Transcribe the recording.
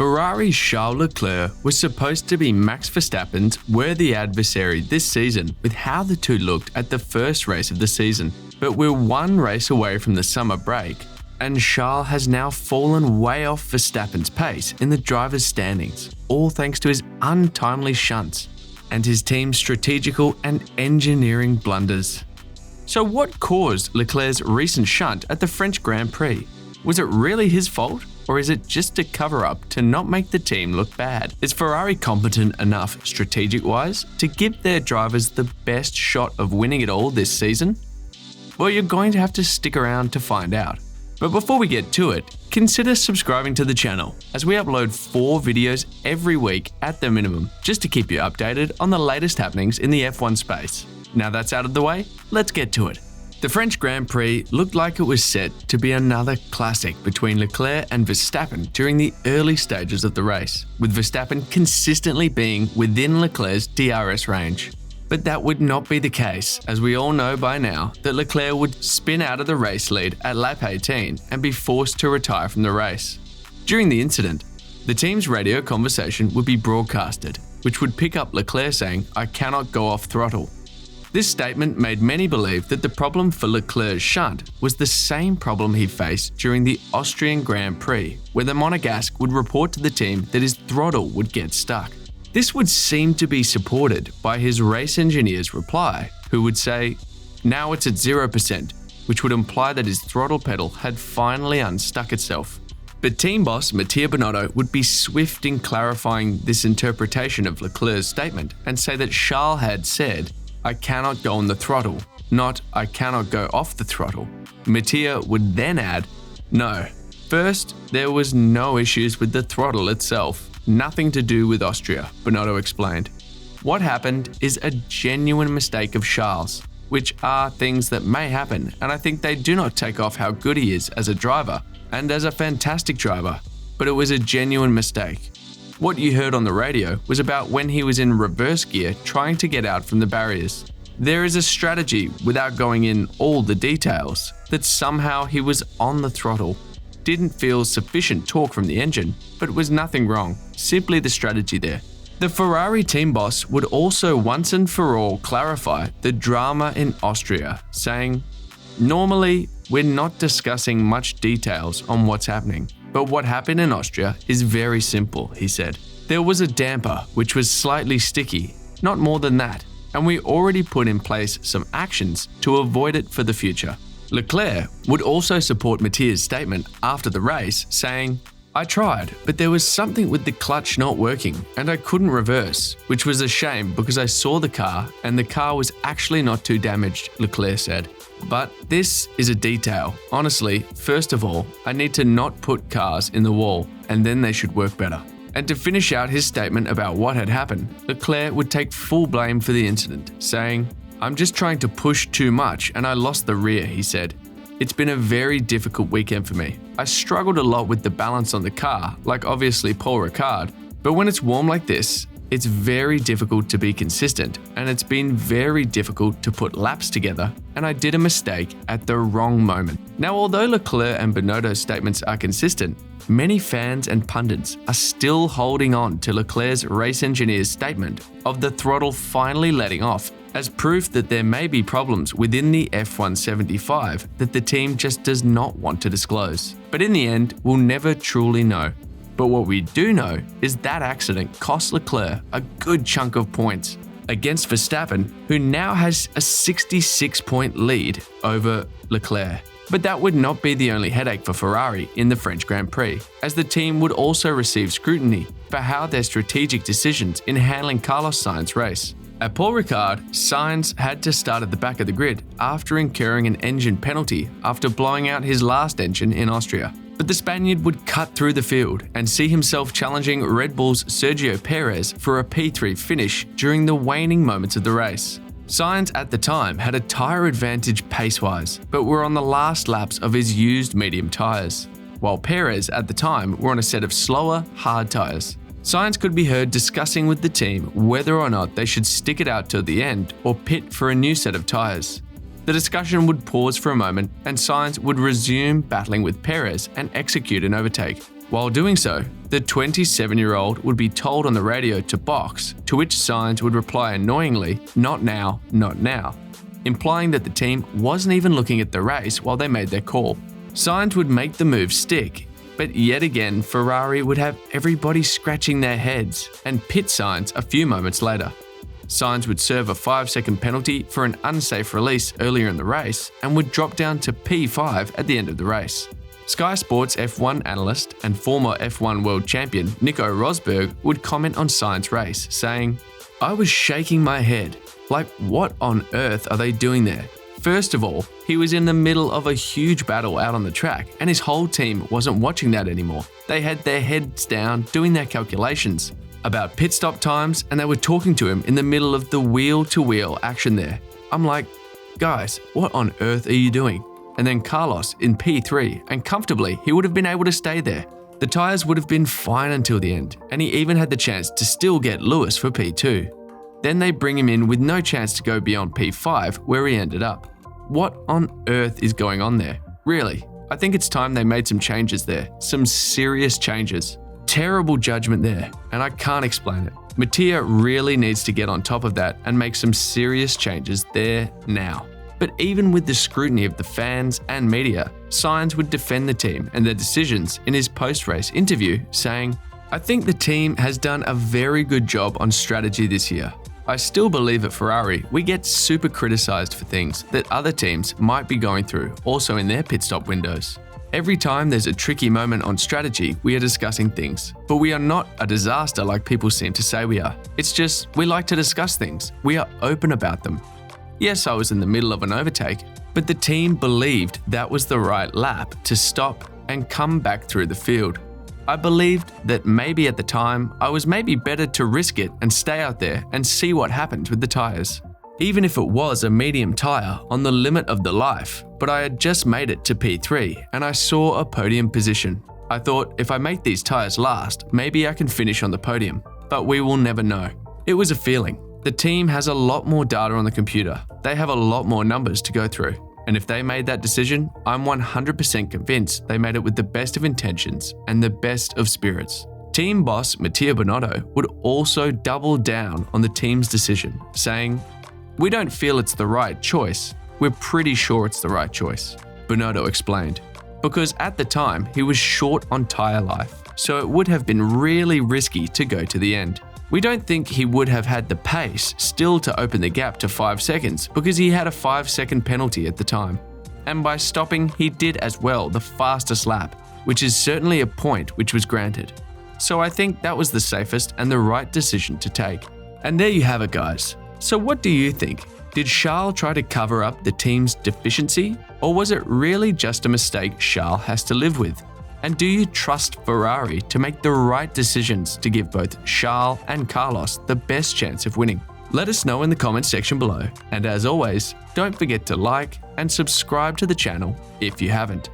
Ferrari's Charles Leclerc was supposed to be Max Verstappen's worthy adversary this season with how the two looked at the first race of the season. But we're one race away from the summer break, and Charles has now fallen way off Verstappen's pace in the drivers' standings, all thanks to his untimely shunts and his team's strategical and engineering blunders. So what caused Leclerc's recent shunt at the French Grand Prix? Was it really his fault? Or is it just a cover-up to not make the team look bad? Is Ferrari competent enough strategic-wise to give their drivers the best shot of winning it all this season? Well, you're going to have to stick around to find out. But before we get to it, consider subscribing to the channel, as we upload 4 videos every week at the minimum, just to keep you updated on the latest happenings in the F1 space. Now that's out of the way, let's get to it. The French Grand Prix looked like it was set to be another classic between Leclerc and Verstappen during the early stages of the race, with Verstappen consistently being within Leclerc's DRS range. But that would not be the case, as we all know by now that Leclerc would spin out of the race lead at lap 18 and be forced to retire from the race. During the incident, the team's radio conversation would be broadcasted, which would pick up Leclerc saying, "I cannot go off throttle." This statement made many believe that the problem for Leclerc's shunt was the same problem he faced during the Austrian Grand Prix, where the Monegasque would report to the team that his throttle would get stuck. This would seem to be supported by his race engineer's reply, who would say, "Now it's at 0%, which would imply that his throttle pedal had finally unstuck itself. But team boss Mattia Binotto would be swift in clarifying this interpretation of Leclerc's statement and say that Charles had said, "I cannot go on the throttle," not "I cannot go off the throttle." Mattia would then add, "No, first, there was no issues with the throttle itself, nothing to do with Austria," Binotto explained. What happened is a genuine mistake of Charles, which are things that may happen, and I think they do not take off how good he is as a driver and as a fantastic driver, but it was a genuine mistake. What you heard on the radio was about when he was in reverse gear trying to get out from the barriers. There is a strategy, without going in all the details, that somehow he was on the throttle, didn't feel sufficient torque from the engine, but it was nothing wrong, simply the strategy there. The Ferrari team boss would also once and for all clarify the drama in Austria, saying, "Normally, we're not discussing much details on what's happening. But what happened in Austria is very simple," he said. "There was a damper which was slightly sticky, not more than that, and we already put in place some actions to avoid it for the future." Leclerc would also support Mattia's statement after the race, saying, "I tried, but there was something with the clutch not working, and I couldn't reverse, which was a shame because I saw the car and the car was actually not too damaged," Leclerc said. But this is a detail. Honestly, first of all, I need to not put cars in the wall, and then they should work better. And to finish out his statement about what had happened, Leclerc would take full blame for the incident, saying, "I'm just trying to push too much and I lost the rear," he said. "It's been a very difficult weekend for me. I struggled a lot with the balance on the car, like obviously Paul Ricard, but when it's warm like this, it's very difficult to be consistent, and it's been very difficult to put laps together, and I did a mistake at the wrong moment." Now, although Leclerc and Binotto's statements are consistent, many fans and pundits are still holding on to Leclerc's race engineer's statement of the throttle finally letting off as proof that there may be problems within the F175 that the team just does not want to disclose. But in the end, we'll never truly know. But what we do know is that accident cost Leclerc a good chunk of points against Verstappen, who now has a 66-point lead over Leclerc. But that would not be the only headache for Ferrari in the French Grand Prix, as the team would also receive scrutiny for how their strategic decisions in handling Carlos Sainz's race. At Paul Ricard, Sainz had to start at the back of the grid after incurring an engine penalty after blowing out his last engine in Austria. But the Spaniard would cut through the field and see himself challenging Red Bull's Sergio Perez for a P3 finish during the waning moments of the race. Sainz at the time had a tyre advantage pace-wise, but were on the last laps of his used medium tyres, while Perez at the time were on a set of slower, hard tyres. Sainz could be heard discussing with the team whether or not they should stick it out till the end or pit for a new set of tyres. The discussion would pause for a moment and Sainz would resume battling with Perez and execute an overtake. While doing so, the 27-year-old would be told on the radio to box, to which Sainz would reply annoyingly, "Not now, not now," implying that the team wasn't even looking at the race while they made their call. Sainz would make the move stick, but yet again Ferrari would have everybody scratching their heads and pit Sainz a few moments later. Sainz would serve a 5-second penalty for an unsafe release earlier in the race and would drop down to P5 at the end of the race. Sky Sports F1 analyst and former F1 world champion Nico Rosberg would comment on Sainz's race, saying, "I was shaking my head. Like, what on earth are they doing there? First of all, he was in the middle of a huge battle out on the track and his whole team wasn't watching that anymore. They had their heads down doing their calculations about pit stop times and they were talking to him in the middle of the wheel-to-wheel action there. I'm like, guys, what on earth are you doing?" And then Carlos in P3, and comfortably he would have been able to stay there. The tyres would have been fine until the end, and he even had the chance to still get Lewis for P2. Then they bring him in with no chance to go beyond P5, where he ended up. What on earth is going on there? Really, I think it's time they made some changes there. Some serious changes. Terrible judgment there, and I can't explain it. Mattia really needs to get on top of that and make some serious changes there now. But even with the scrutiny of the fans and media, Sainz would defend the team and their decisions in his post-race interview, saying, "I think the team has done a very good job on strategy this year. I still believe at Ferrari we get super criticized for things that other teams might be going through also in their pit stop windows. Every time there's a tricky moment on strategy, we are discussing things. But we are not a disaster like people seem to say we are. It's just we like to discuss things. We are open about them. Yes, I was in the middle of an overtake, but the team believed that was the right lap to stop and come back through the field. I believed that maybe at the time, I was maybe better to risk it and stay out there and see what happened with the tyres. Even if it was a medium tyre on the limit of the life, but I had just made it to P3 and I saw a podium position. I thought if I make these tyres last, maybe I can finish on the podium, but we will never know. It was a feeling. The team has a lot more data on the computer. They have a lot more numbers to go through. And if they made that decision, I'm 100% convinced they made it with the best of intentions and the best of spirits." Team boss Mattia Binotto would also double down on the team's decision, saying, "We don't feel it's the right choice. We're pretty sure it's the right choice," Binotto explained. Because at the time, he was short on tyre life, so it would have been really risky to go to the end. We don't think he would have had the pace still to open the gap to 5 seconds because he had a 5-second penalty at the time. And by stopping, he did as well the fastest lap, which is certainly a point which was granted. So I think that was the safest and the right decision to take. And there you have it, guys. So what do you think? Did Charles try to cover up the team's deficiency, or was it really just a mistake Charles has to live with? And do you trust Ferrari to make the right decisions to give both Charles and Carlos the best chance of winning? Let us know in the comments section below. And as always, don't forget to like and subscribe to the channel if you haven't.